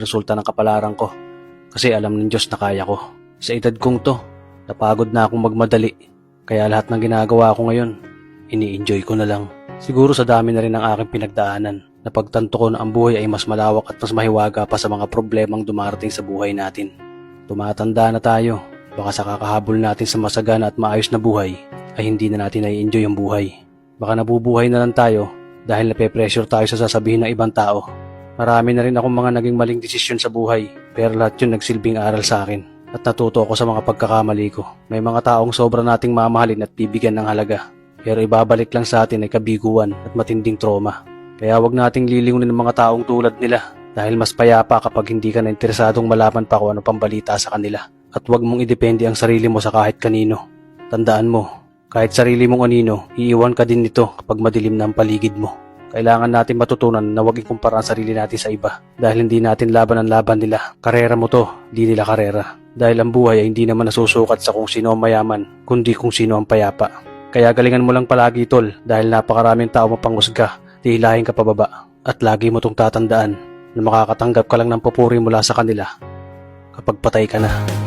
resulta ng kapalaran ko. Kasi alam ng Diyos na kaya ko. Sa edad kong to, napagod na akong magmadali. Kaya lahat ng ginagawa ko ngayon, ini-enjoy ko na lang. Siguro sa dami na rin ng aking pinagdaanan, napagtanto ko na ang buhay ay mas malawak at mas mahiwaga pa sa mga problemang dumarating sa buhay natin. Tumatanda na tayo, baka sa kakahabol natin sa masagana at maayos na buhay, ay hindi na natin na-enjoy ang buhay. Baka nabubuhay na lang tayo dahil nape-pressure tayo sa sasabihin ng ibang tao. Marami na rin akong mga naging maling desisyon sa buhay, pero lahat yun nagsilbing aral sa akin. At natuto ako sa mga pagkakamali ko. May mga taong sobra nating mamahalin at bibigyan ng halaga, pero ibabalik lang sa atin ay kabiguan at matinding trauma. Kaya wag nating lilingunin ng mga taong tulad nila, dahil mas payapa kapag hindi ka na interesadong malaman pa kung ano pang balita sa kanila. At wag mong idepende ang sarili mo sa kahit kanino. Tandaan mo, kahit sarili mong anino, iiwan ka din nito kapag madilim na ang paligid mo. Kailangan natin matutunan na huwag ikumpara ang sarili natin sa iba, dahil hindi natin laban ang laban nila. Karera mo to, di nila karera. Dahil ang buhay ay hindi naman nasusukat sa kung sino ang mayaman, kundi kung sino ang payapa. Kaya galingan mo lang palagi, tol, dahil napakaraming tao mapanghusga, hihilahin ka pababa. At lagi mo tong tatandaan na makakatanggap ka lang ng papuri mula sa kanila kapag patay ka na.